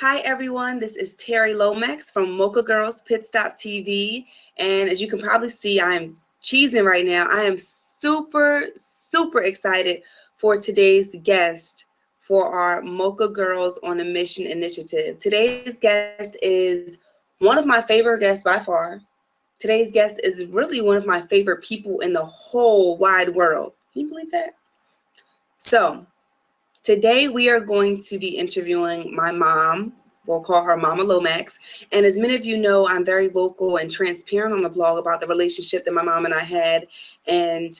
Hi everyone, this is Terry Lomax from Mocha Girls Pit Stop TV, and as you can probably see, I am cheesing right now. I am super excited for today's guest for our Mocha Girls on a Mission initiative. Today's guest is one of my favorite guests by far. Today's guest is really one of my favorite people in the whole wide world. Can you believe that? So, today we are going to be interviewing my mom. We'll call her Mama Lomax. And as many of you know, I'm very vocal and transparent on the blog about the relationship that my mom and I had. And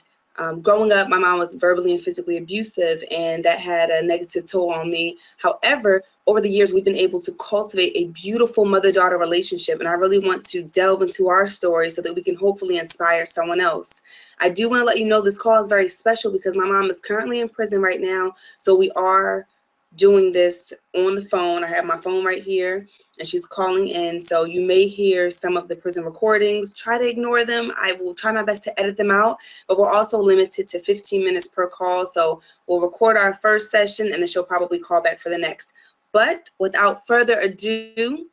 growing up, my mom was verbally and physically abusive, and that had a negative toll on me. However, over the years, we've been able to cultivate a beautiful mother-daughter relationship. And I really want to delve into our story so that we can hopefully inspire someone else. I do want to let you know this call is very special because my mom is currently in prison right now. So we are doing this on the phone. I have my phone right here and she's calling in. So you may hear some of the prison recordings. Try to ignore them. I will try my best to edit them out, but we're also limited to 15 minutes per call. So we'll record our first session and then she'll probably call back for the next. But without further ado,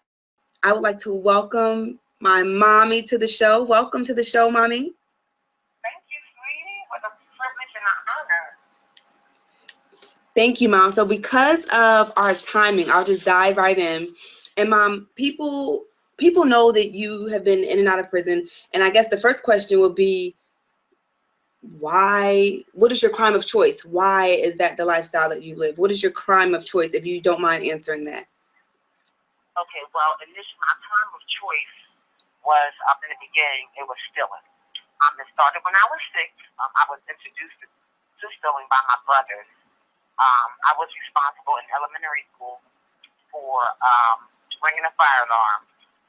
I would like to welcome my mommy to the show. Welcome to the show, mommy. Thank you, sweetie. What a privilege and an honor. Thank you, Mom. So because of our timing, I'll just dive right in. And Mom, people know that you have been in and out of prison. And I guess the first question will be, why? What is your crime of choice? Why is that the lifestyle that you live? What is your crime of choice, if you don't mind answering that? Okay, well, initially, my crime of choice was, in the beginning, it was stealing. It started when I was 6. I was introduced to stealing by my brothers. I was responsible in elementary school for ringing a fire alarm.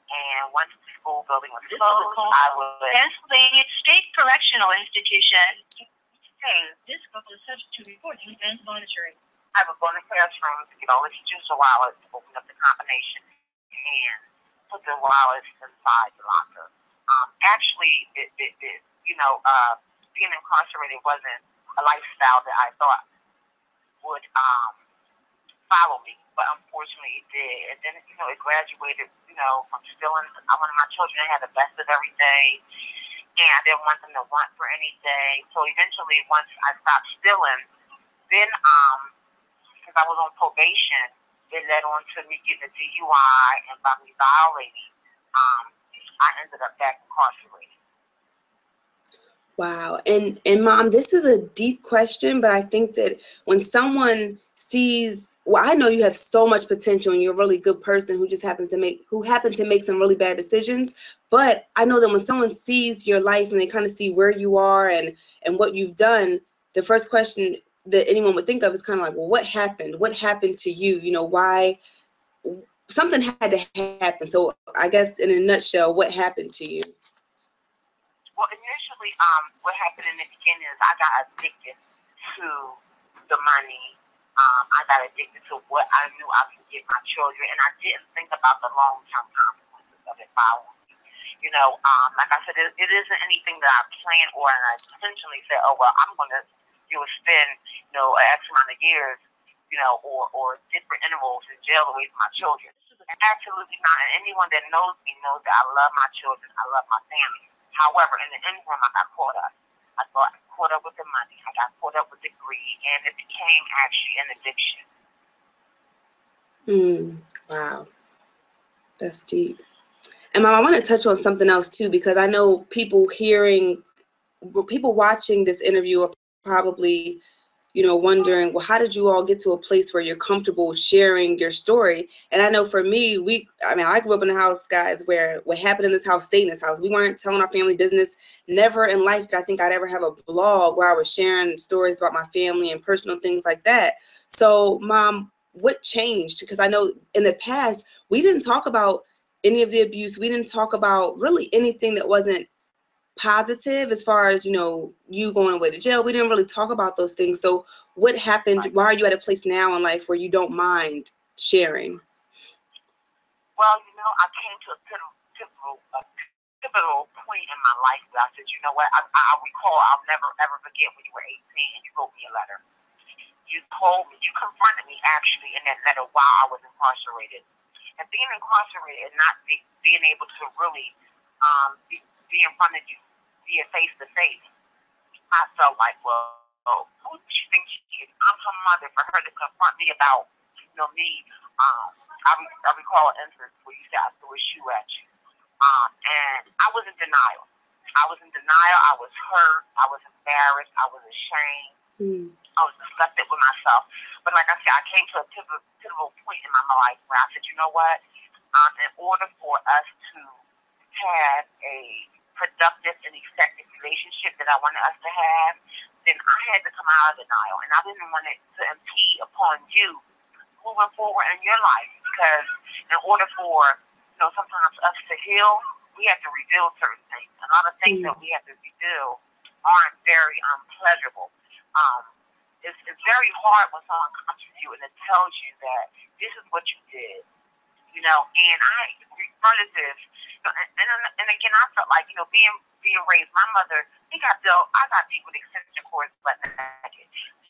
And once the school building was closed, I would... Pennsylvania State Correctional Institution. Hey, This call is subject to recording and monitoring. I would go in the classroom to get all the teachers' wallets, open up the combination, and put the wallets inside the locker. Actually, being incarcerated wasn't a lifestyle that I thought would follow me, but unfortunately it did. And then, it graduated, from stealing. One of my children had the best of every day, and I didn't want them to want for anything. So eventually, once I stopped stealing, then, since I was on probation, it led on to me getting a DUI, and by me violating, I ended up back incarcerated. Wow. And Mom, this is a deep question, but I think that when someone sees, well, I know you have so much potential and you're a really good person who happened to make some really bad decisions. But I know that when someone sees your life and they kind of see where you are and what you've done, the first question that anyone would think of is kind of like, well, what happened? What happened to you? Why? Something had to happen. So I guess in a nutshell, what happened to you? Well, initially, what happened in the beginning is I got addicted to the money. I got addicted to what I knew I could get my children, and I didn't think about the long-term consequences of it following me. Like I said, it isn't anything that I planned or I intentionally said, oh, well, I'm going to spend, an X amount of years, or different intervals in jail away from my children. Absolutely not. And anyone that knows me knows that I love my children. I love my family. However, in the interim, I got caught up. I got caught up with the money. I got caught up with the greed, and it became actually an addiction. Wow. That's deep. And Mom, I want to touch on something else too, because I know people watching this interview are probably, wondering, well, how did you all get to a place where you're comfortable sharing your story? And I know for me, I grew up in a house, guys, where what happened in this house stayed in this house. We weren't telling our family business. Never in life did I think I'd ever have a blog where I was sharing stories about my family and personal things like that. So, Mom, what changed? Because I know in the past, we didn't talk about any of the abuse. We didn't talk about really anything that wasn't positive as far as, you going away to jail. We didn't really talk about those things. So what happened? Right. Why are you at a place now in life where you don't mind sharing? Well, I came to a pivotal point in my life where I said, you know what, I recall, I'll never ever forget when you were 18 and you wrote me a letter. You confronted me actually in that letter while I was incarcerated. And being incarcerated and not being able to really be in front of you, be a face to face, I felt like, well, who does she think she is? I'm her mother. For her to confront me about, me, I recall an instance where you said I threw a shoe at you. And I was in denial. I was hurt. I was embarrassed. I was ashamed. I was disgusted with myself. But like I said, I came to a pivotal point in my life where I said, you know what? In order for us to have a productive and effective relationship that I wanted us to have, then I had to come out of denial. And I didn't want it to impede upon you moving forward in your life. Because in order for, sometimes us to heal, we have to reveal certain things. A lot of things that we have to reveal aren't very pleasurable. It's very hard when someone comes to you and it tells you that this is what you did. And I regarded this, and again, I felt like, being raised, my mother, I got deep with extension cords, but naked.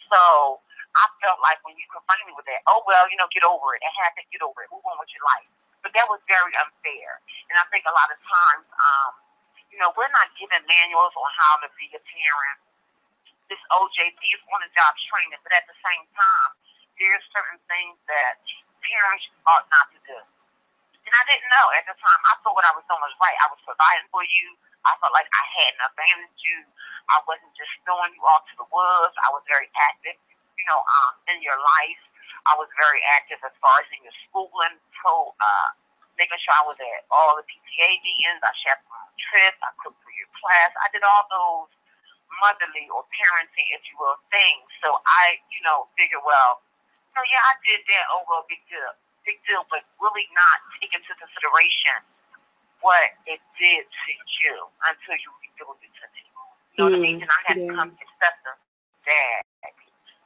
So I felt like when you confronted me with that, oh, well, get over it. It happened, get over it. Move on with your life. But that was very unfair. And I think a lot of times, we're not given manuals on how to be a parent. This OJT is on-the-job training, but at the same time, there's certain things that parents ought not to do. And I didn't know at the time. I thought what I was doing was right. I was providing for you. I felt like I hadn't abandoned you. I wasn't just throwing you off to the woods. I was very active, in your life. I was very active as far as in your schooling, making sure I was at all the PTA meetings. I chaperoned trips. I cooked for your class. I did all those motherly or parenting, if you will, things. So I, figured, well, yeah, I did that over a big deal, but really not take into consideration what it did to you until you revealed it to me. You know what I mean? And I had to come to acceptance that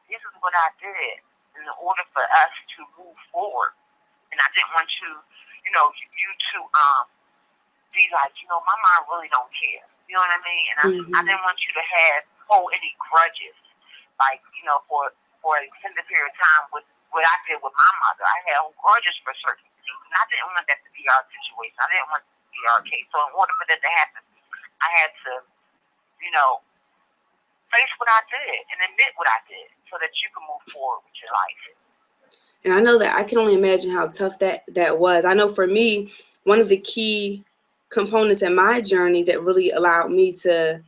this is what I did in order for us to move forward. And I didn't want you, you to be like, my mom really don't care. You know what I mean? And I didn't want you to hold any grudges, like, for an extended period of time with what I did with my mother. I had grudges for certain things, and I didn't want that to be our situation. I didn't want it to be our case. So in order for that to happen, I had to, face what I did and admit what I did so that you can move forward with your life. And I know that I can only imagine how tough that was. I know for me, one of the key components in my journey that really allowed me to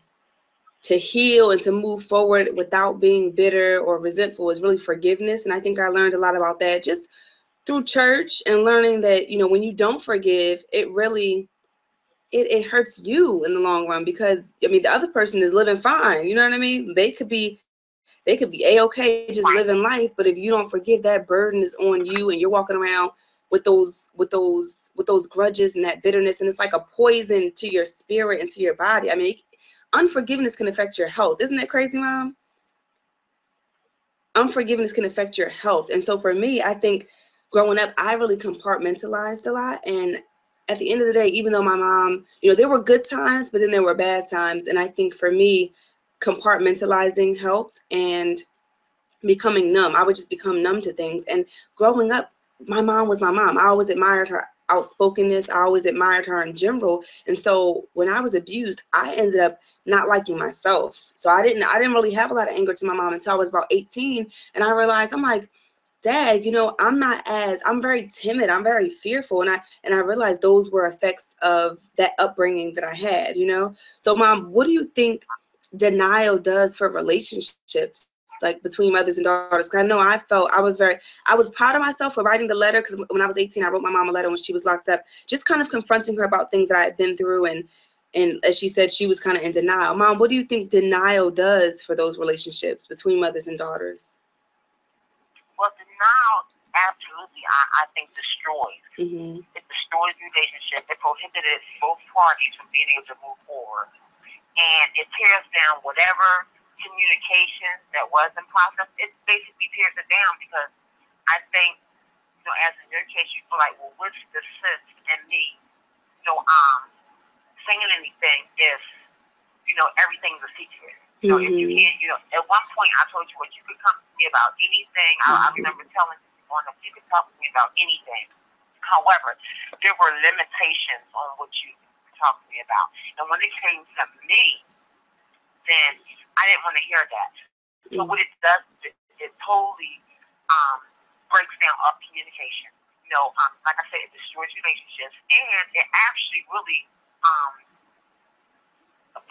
heal and to move forward without being bitter or resentful is really forgiveness. And I think I learned a lot about that just through church and learning that, when you don't forgive, it really, it hurts you in the long run, because the other person is living fine. You know what I mean? They could be A-okay just living life, but if you don't forgive, that burden is on you, and you're walking around with those grudges and that bitterness, and it's like a poison to your spirit and to your body. Unforgiveness can affect your health. Isn't that crazy, Mom? Unforgiveness can affect your health. And so for me, I think growing up, I really compartmentalized a lot. And at the end of the day, even though my mom, there were good times, but then there were bad times. And I think for me, compartmentalizing helped, and becoming numb. I would just become numb to things. And growing up, my mom was my mom. I always admired her outspokenness. I always admired her in general. And so when I was abused, I ended up not liking myself. So I didn't really have a lot of anger to my mom until I was about 18. And I realized, I'm like, Dad, I'm very timid. I'm very fearful. And I realized those were effects of that upbringing that I had, So Mom, what do you think denial does for relationships, like between mothers and daughters? Because I know I was proud of myself for writing the letter, because when I was 18, I wrote my mom a letter when she was locked up, just kind of confronting her about things that I had been through. And as she said, she was kind of in denial. Mom, what do you think denial does for those relationships between mothers and daughters? Well, denial absolutely, I think, destroys. It destroys the relationship. It prohibited both parties from being able to move forward. And it tears down whatever communication that was in process. It basically tears it down, because I think, as in your case, you feel like, well, what's the sense in me, saying anything if, everything's a secret. If you can't, at one point I told you, you could come to me about anything. I remember telling you, you could talk to me about anything. However, there were limitations on what you talked to me about. And when it came to me, then I didn't want to hear that. So what it does is it totally breaks down up communication. Like I said, it destroys relationships, and it actually really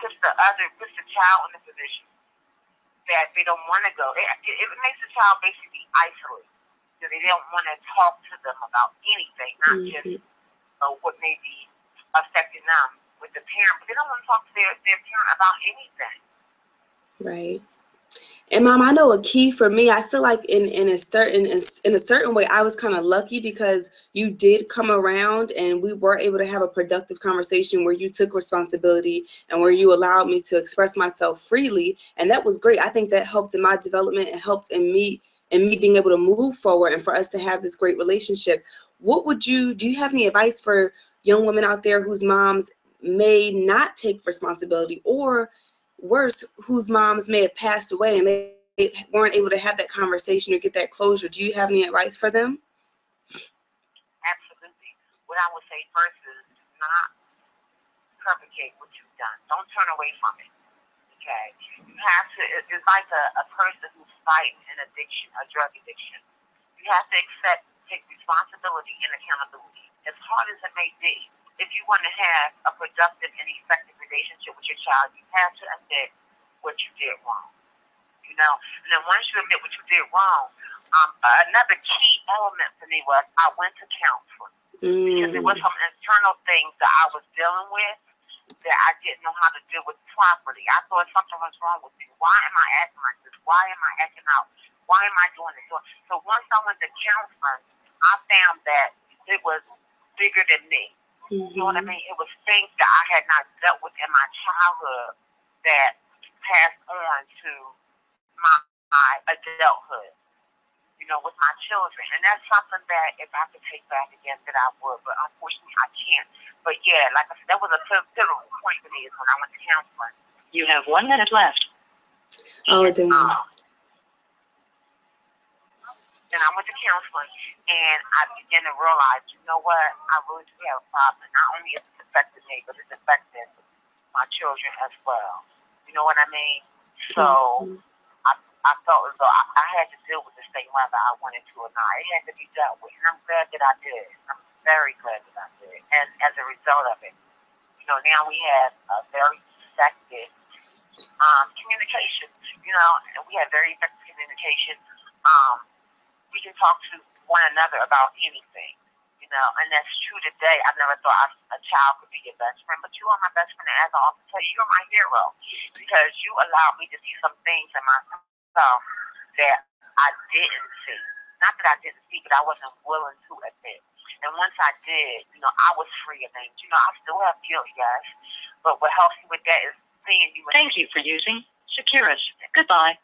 puts the child in a position that they don't want to go. It makes the child basically isolated. They don't want to talk to them about anything, not just what may be affecting them with the parent, but they don't want to talk to their parent about anything. Right. And Mom, I know a key for me, I feel like in a certain way, I was kind of lucky because you did come around and we were able to have a productive conversation where you took responsibility and where you allowed me to express myself freely. And that was great. I think that helped in my development and helped in me being able to move forward and for us to have this great relationship. Do you have any advice for young women out there whose moms may not take responsibility, or worse, whose moms may have passed away and they weren't able to have that conversation or get that closure? Do you have any advice for them? Absolutely. What I would say first is not perpetrate what you've done. Don't turn away from it. Okay? You have to, it's like a person who's fighting an addiction, a drug addiction. You have to take responsibility and accountability. As hard as it may be, if you want to have a productive and effective relationship with your child, you have to admit what you did wrong. And then once you admit what you did wrong, another key element for me was I went to counseling because there was some internal things that I was dealing with that I didn't know how to deal with properly. I thought something was wrong with me. Why am I acting like this? Why am I acting out? Why am I doing this? So once I went to counseling, I found that it was bigger than me. You know what I mean? It was things that I had not dealt with in my childhood that passed on to my adulthood, with my children. And that's something that if I could take back again, that I would. But unfortunately, I can't. But yeah, like I said, that was a pivotal point for me is when I went to counseling. You have 1 minute left. Oh, damn. And I went to counseling, and I began to realize, you know what, I really do have a problem. Not only is it affecting me, but it's affecting my children as well. You know what I mean? So I felt as though I had to deal with this thing whether I wanted to or not. It had to be dealt with, and I'm glad that I did. I'm very glad that I did. And as a result of it, now we have a very effective communication. And we have very effective communication. We can talk to one another about anything, and that's true today. I never thought a child could be your best friend, but you are my best friend, and as I often tell you, you're my hero because you allowed me to see some things in myself that I didn't see. Not that I didn't see, but I wasn't willing to admit. And once I did, I was free of things. I still have guilt, yes, but what helps me with that is seeing you. Thank you for using Securus. Goodbye.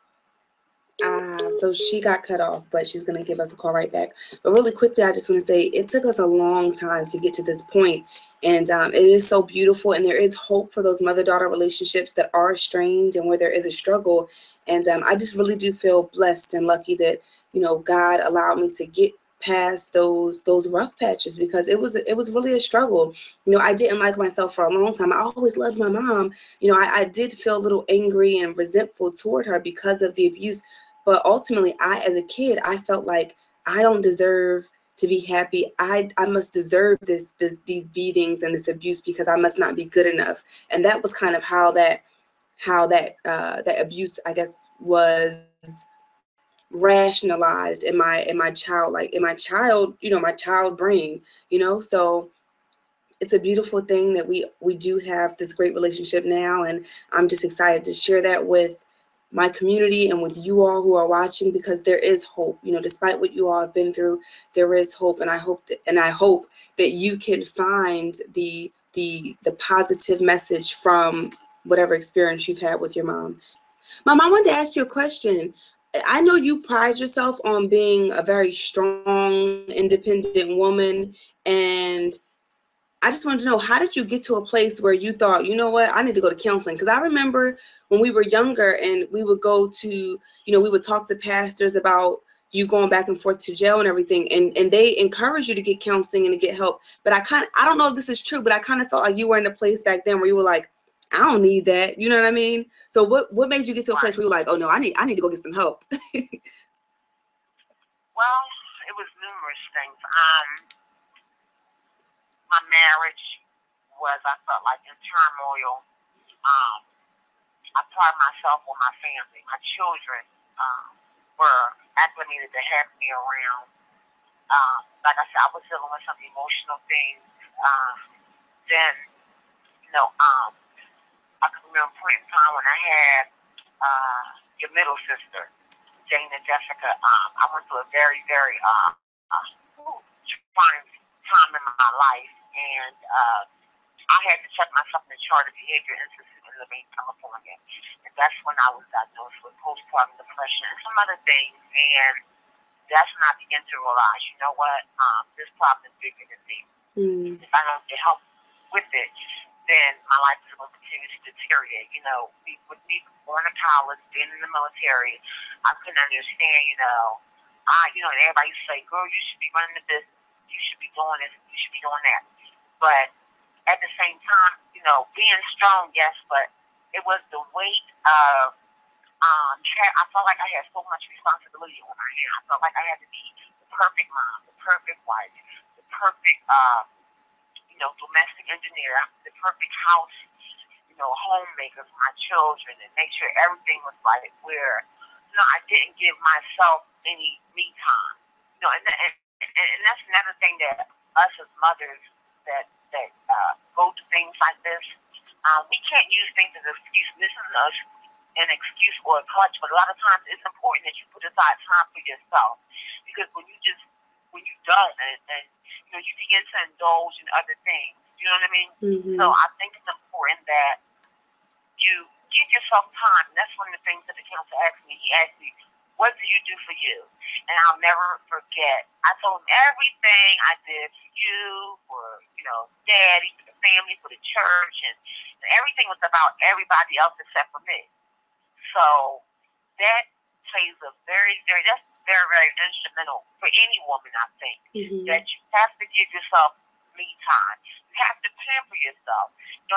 So she got cut off, but she's going to give us a call right back. But really quickly, I just want to say it took us a long time to get to this point. And it is so beautiful. And there is hope for those mother-daughter relationships that are strained and where there is a struggle. And I just really do feel blessed and lucky that, God allowed me to get past those rough patches because it was really a struggle. I didn't like myself for a long time. I always loved my mom. I did feel a little angry and resentful toward her because of the abuse. But ultimately, as a kid, I felt like I don't deserve to be happy. I must deserve these beatings and this abuse because I must not be good enough. And that was kind of how that abuse, I guess, was rationalized in my child brain. So it's a beautiful thing that we do have this great relationship now, and I'm just excited to share that with my community and with you all who are watching, because there is hope. Despite what you all have been through, there is hope, and I hope that you can find the positive message from whatever experience you've had with your mom. Mom, I wanted to ask you a question. I know you pride yourself on being a very strong, independent woman, and I just wanted to know, how did you get to a place where you thought, you know what, I need to go to counseling? Because I remember when we were younger and we would go to, we would talk to pastors about, you going back and forth to jail and everything, and they encourage you to get counseling and to get help. But I don't know if this is true, but I kind of felt like you were in a place back then where you were like, I don't need that. You know what I mean? So what made you get to a place where you were like, oh no, I need to go get some help? Well, it was numerous things. My marriage was, I felt like, in turmoil. I pride myself on my family. My children were acclimated to have me around. Like I said, I was dealing with some emotional things. Then, I can remember a point in time when I had your middle sister, Jane and Jessica. I went through a very, very trying time in my life, and I had to check myself in the chart of behavior institute in Lomax, California, and that's when I was diagnosed with postpartum depression and some other things. And that's when I began to realize, you know what, this problem is bigger than me. If I don't get help with it, then my life is going to continue to deteriorate. With me going to college, being in the military, I couldn't understand, and everybody used to say, girl, you should be running the business. You should be doing this. You should be doing that. But at the same time, being strong, yes, but it was the weight of, I felt like I had so much responsibility on my hand. I felt like I had to be the perfect mom, the perfect wife, the perfect, domestic engineer, the perfect house, homemaker for my children, and make sure everything was like where, I didn't give myself any me time. And that's another thing that us as mothers that go to things like this, we can't use things as an excuse. This is an excuse or a clutch, but a lot of times it's important that you put aside time for yourself, because when you don't, and you begin to indulge in other things. You know what I mean? Mm-hmm. So I think it's important that you give yourself time. And that's one of the things that the counselor asked me. He asked me, what do you do for you? And I'll never forget. I told him everything I did for you, for, daddy, for the family, for the church, and everything was about everybody else except for me. So that plays a that's very, very instrumental for any woman, I think, that you have to give yourself me time. You have to plan for yourself.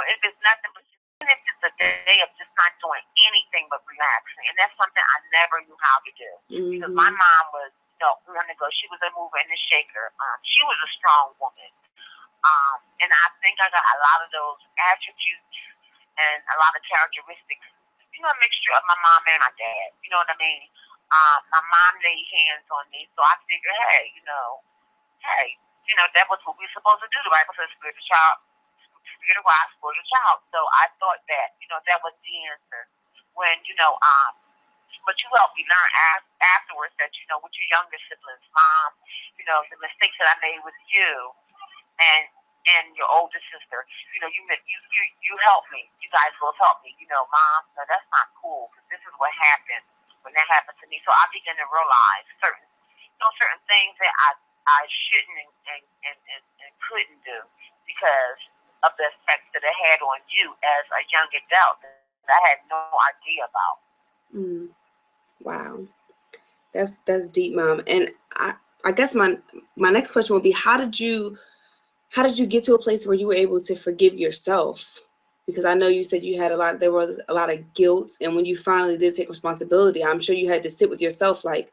If it's nothing but, even if it's a day of just not doing anything but relaxing, and that's something I never knew how to do. Because my mom was, on the go. She was a mover and a shaker. She was a strong woman. And I think I got a lot of those attributes and a lot of characteristics, a mixture of my mom and my dad. You know what I mean? My mom laid hands on me, so I figured, that was what we were supposed to do. The Bible says, spirit of child, spirit of wise, spirit of child. So I thought that, that was the answer. When, but you helped me learn afterwards that, with your younger siblings, mom, the mistakes that I made with you and your older sister, you helped me. You guys both helped me. Mom, no, that's not cool, because this is what happened when that happened to me. So I began to realize certain things that I shouldn't and couldn't do because of the effects that it had on you as a young adult that I had no idea about. Wow, that's deep, Mom. And I guess my next question would be, how did you get to a place where you were able to forgive yourself? Because I know you said there was a lot of guilt, and when you finally did take responsibility, I'm sure you had to sit with yourself like,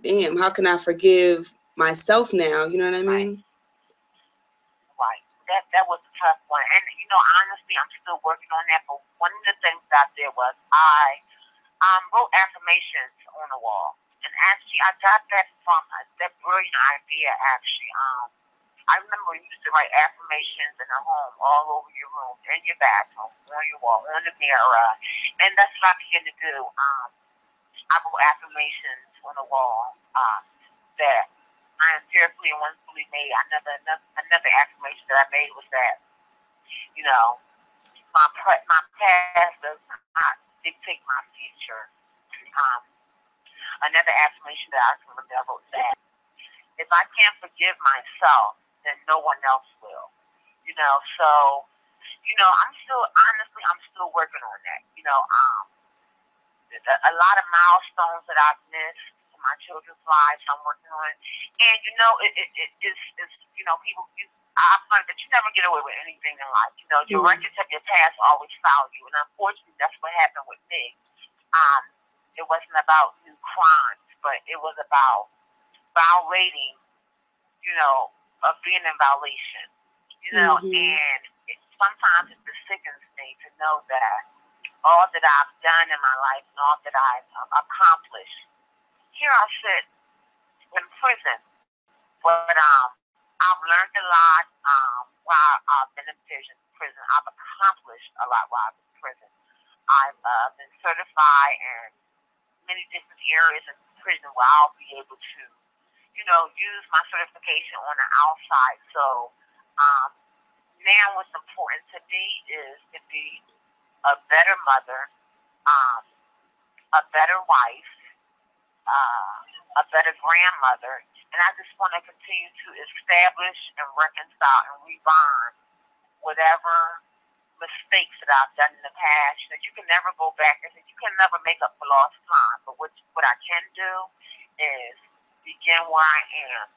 damn, how can I forgive myself now? You know what I mean? Right. That was a tough one. And, honestly, I'm still working on that. But one of the things that I did was I wrote affirmations on the wall. And actually, I got that from that brilliant idea, actually. I remember you used to write affirmations in the home, all over your room, in your bathroom, on your wall, on the mirror. And that's what I began to do. I wrote affirmations on the wall that I am fearfully and wonderfully made. Another affirmation that I made was that, my past does not dictate my future. Another affirmation that I can remember was that if I can't forgive myself, then no one else will. So, I'm still working on that. A lot of milestones that I've missed in my children's lives. I'm working on it. And, it's people, I've learned that you never get away with anything in life. Your records of your past always follow you. And unfortunately, that's what happened with me. It wasn't about new crimes, but it was about violating, of being in violation. And sometimes it just sickens me to know that all that I've done in my life and all that I've accomplished, here I sit in prison. But I've learned a lot while I've been in prison. I've accomplished a lot while I've been in prison. I've been certified in many different areas in prison where I'll be able to, use my certification on the outside. So now what's important to me is to be a better mother, a better wife, a better grandmother, and I just want to continue to establish and reconcile and rebond whatever mistakes that I've done in the past. You can never go back and you can never make up for lost time. But what I can do is begin where I am,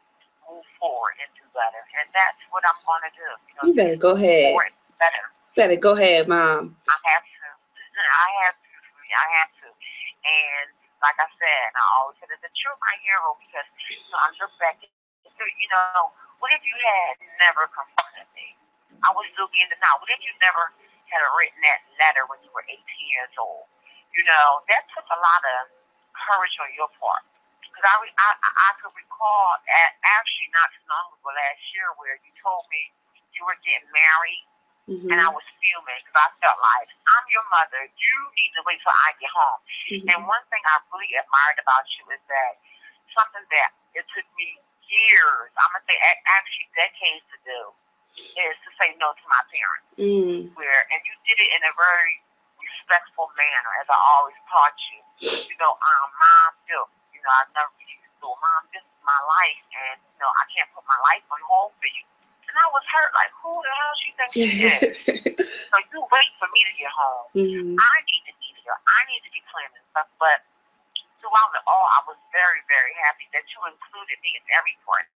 move forward, and do better. And that's what I'm going to do. You better go ahead. Better. Better go ahead, Mom. I have to. I have to. And like I said, I always said, that you're my hero because I look back at what if you had never confronted me? I would still be in the now. What if you never had written that letter when you were 18 years old? That took a lot of courage on your part. Because I could recall actually not too long ago last year where you told me you were getting married. And I was fuming because I felt like, I'm your mother. You need to wait till I get home. And one thing I really admired about you is that something that it took me years, I'm going to say actually decades to do, is to say no to my parents. And you did it in a very respectful manner, as I always taught you. Mom, I've never used to do, Mom, this is my life, and, I can't put my life on hold for you. And I was hurt, like, who the hell she thinks she is? So you wait for me to get home. I need to be here. I need to be planning stuff. But throughout it all, I was very, very happy that you included me in every part,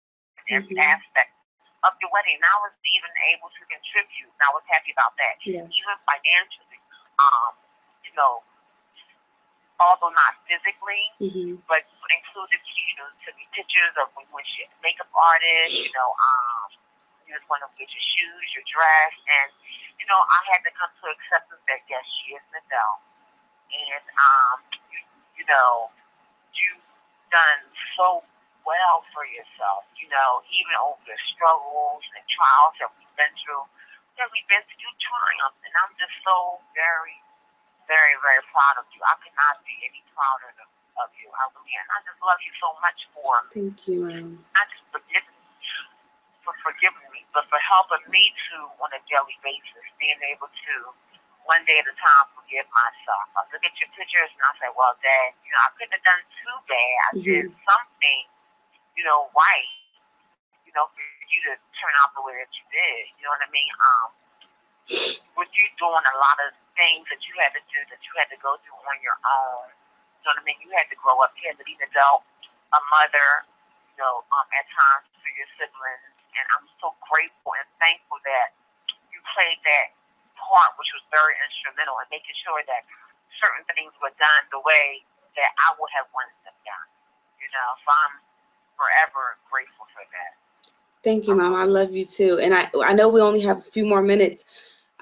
in every aspect of your wedding. And I was even able to contribute, and I was happy about that. Yes. Even financially. Although not physically, but included, to be pictures of when she makeup artist, you just want to get your shoes, your dress, and, I had to come to acceptance that, yes, she is an adult. And, you've done so well for yourself, even over the struggles and trials that we've been through, you triumphed, and I'm just so very, very, very proud of you. I could not be any prouder of you. I really am. I just love you so much for Thank you, Mom. not just forgiving me, but for helping me to, on a daily basis, being able to, one day at a time, forgive myself. I look at your pictures and I say, well, Dad, I couldn't have done too bad. I did something, right, for you to turn out the way that you did. You know what I mean? With you doing a lot of things that you had to do, that you had to go through on your own. You know what I mean? You had to grow up. You had to be an adult, a mother, at times for your siblings. And I'm so grateful and thankful that you played that part, which was very instrumental in making sure that certain things were done the way that I would have wanted them done. So I'm forever grateful for that. Thank you, Mom. I love you too. And I know we only have a few more minutes.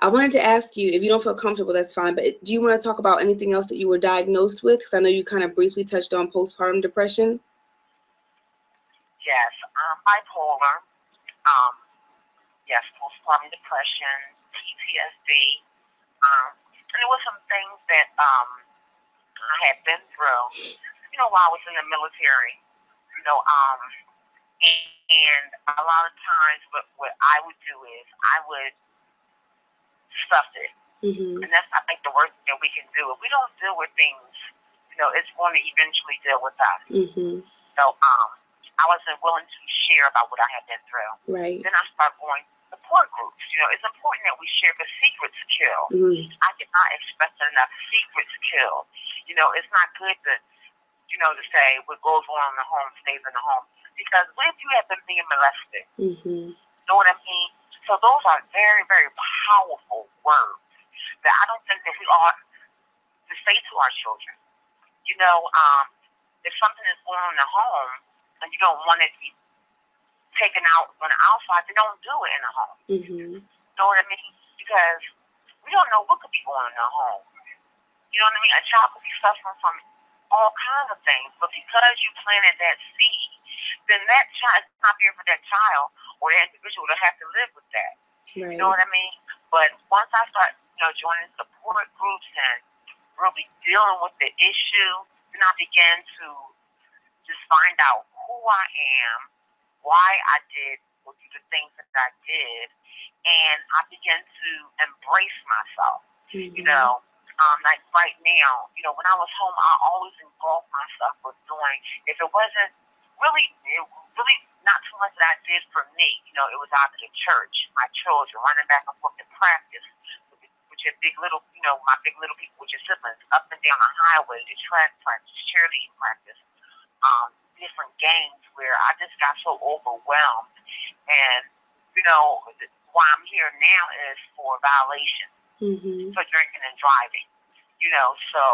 I wanted to ask you, if you don't feel comfortable, that's fine, but do you want to talk about anything else that you were diagnosed with? Because I know you kind of briefly touched on postpartum depression. Yes, bipolar. Yes, postpartum depression, PTSD. And there were some things that I had been through, while I was in the military. And a lot of times what I would do is I would stuff it. And that's, I think, the worst thing that we can do. If we don't deal with things, it's going to eventually deal with us. So I wasn't willing to share about what I had been through. Right. Then I started going to support groups. It's important that we share, because secrets kill. I did not expect enough secrets kill. It's not good to, to say what goes on in the home stays in the home. Because what if you have been being molested? Mm-hmm. You know what I mean? So those are very, very powerful words that I don't think that we ought to say to our children. If something is going on in the home and you don't want it to be taken out on the outside, then don't do it in the home. Mm-hmm. You know what I mean? Because we don't know what could be going on in the home. You know what I mean? A child could be suffering from all kinds of things, but because you planted that seed, then that child is not there for that child or that individual to have to live with that. Right. You know what I mean? But once I start, joining support groups and really dealing with the issue, then I began to just find out who I am, why I did the things that I did, and I began to embrace myself. Mm-hmm. Like right now, when I was home, I always engulfed myself with doing, if it wasn't really not too much that I did for me, it was out of the church, my children, running back and forth to practice, with your big little, my big little people with your siblings, up and down the highway, to track practice, cheerleading practice, different games where I just got so overwhelmed. And, why I'm here now is for violation, Mm-hmm. for drinking and driving. So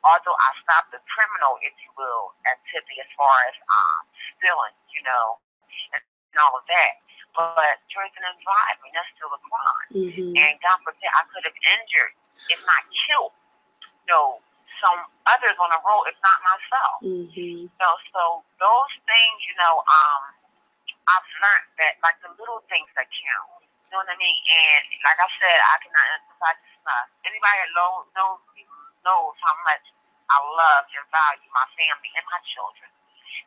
although I stopped the criminal, if you will, activity as far as stealing, and all of that, but drinking and driving, that's still a crime. Mm-hmm. And God forbid, I could have injured, if not killed, some others on the road, if not myself. Mm-hmm. So those things, I've learned that, like, the little things that count. You know what I mean? And like I said, I cannot emphasize this enough. Anybody that knows how much I love and value my family and my children.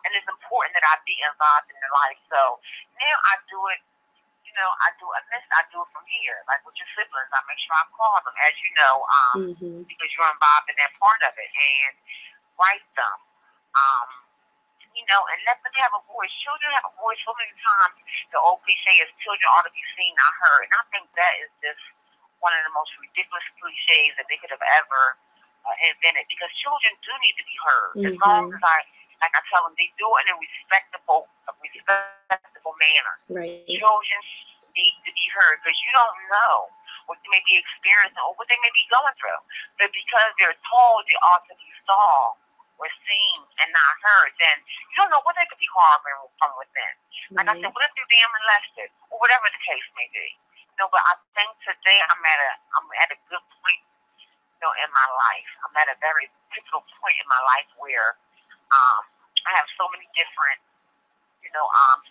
And it's important that I be involved in their life. So now I do it, I do it from here. Like with your siblings, I make sure I call them, as you know, Mm-hmm. because you're involved in that part of it. And write them. And let them have a voice. Children have a voice. So many times the old cliche is children ought to be seen, not heard. And I think that is just one of the most ridiculous cliches that they could have ever invented, because children do need to be heard. Mm-hmm. As long as I tell them, they do it in a respectable manner. Right. Children need to be heard, because you don't know what they may be experiencing or what they may be going through. But because they're told they ought to be saw or seen and not heard, then you don't know what they could be harboring from within. Like I said, what if they're being molested, or whatever the case may be. But I think today I'm at a good point, in my life. I'm at a very pivotal point in my life where I have so many different,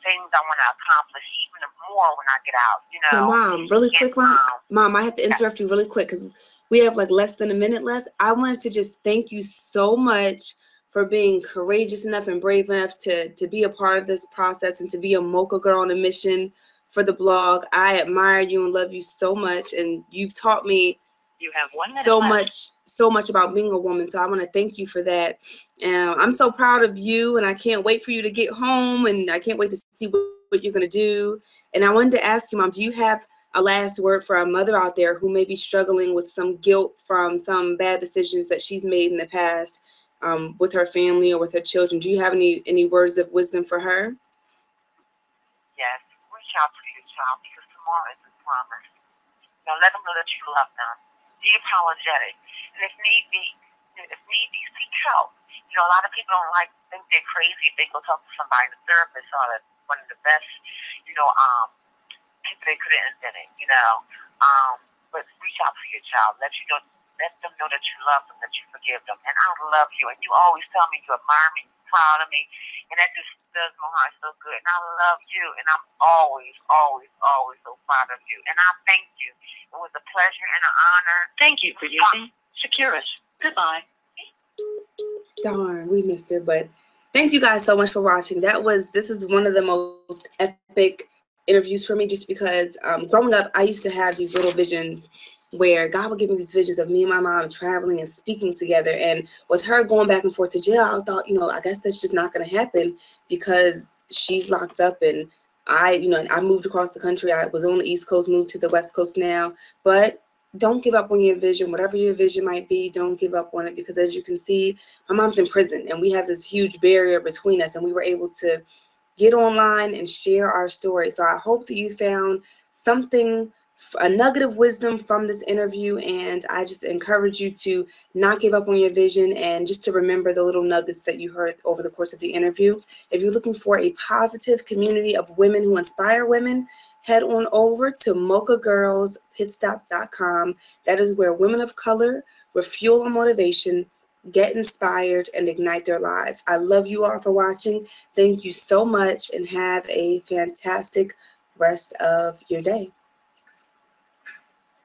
things I want to accomplish, even more when I get out. Now, Mom, really quick, Mom, I have to interrupt you really quick because we have like less than a minute left. I wanted to just thank you so much for being courageous enough and brave enough to be a part of this process and to be a Mocha Girl on a mission for the blog. I admire you and love you so much, and you've taught me You have 1 minute so much about being a woman. So I want to thank you for that. I'm so proud of you, and I can't wait for you to get home, and I can't wait to see what you're going to do. And I wanted to ask you, Mom, do you have a last word for a mother out there who may be struggling with some guilt from some bad decisions that she's made in the past with her family or with her children? Do you have any words of wisdom for her? Yes, reach out to your child, because tomorrow isn't promised. Let them know that you love them. Be apologetic, and if need be, seek help. A lot of people don't think they're crazy if they go talk to somebody. The therapist are one of the best, people they could have invented. But reach out to your child. Let them know that you love them, that you forgive them, and I love you. And you always tell me you admire me, you're proud of me, and that just does my heart so good. And I love you, and I'm always, always, always so proud of you. And I thank you. It was a pleasure and an honor. Thank you for using Securus. Goodbye. Darn, we missed her, but thank you guys so much for watching. This is one of the most epic interviews for me, just because growing up, I used to have these little visions where God would give me these visions of me and my mom traveling and speaking together. And with her going back and forth to jail, I thought, I guess that's just not going to happen because she's locked up, and I moved across the country. I was on the East Coast, moved to the West Coast now, but don't give up on your vision. Whatever your vision might be, don't give up on it, because as you can see, my mom's in prison and we have this huge barrier between us, and we were able to get online and share our story. So I hope that you found something, a nugget of wisdom from this interview, and I just encourage you to not give up on your vision and just to remember the little nuggets that you heard over the course of the interview. If you're looking for a positive community of women who inspire women, head on over to mochagirlspitstop.com. That is where women of color refuel our motivation, get inspired, and ignite their lives. I love you all for watching. Thank you so much, and have a fantastic rest of your day.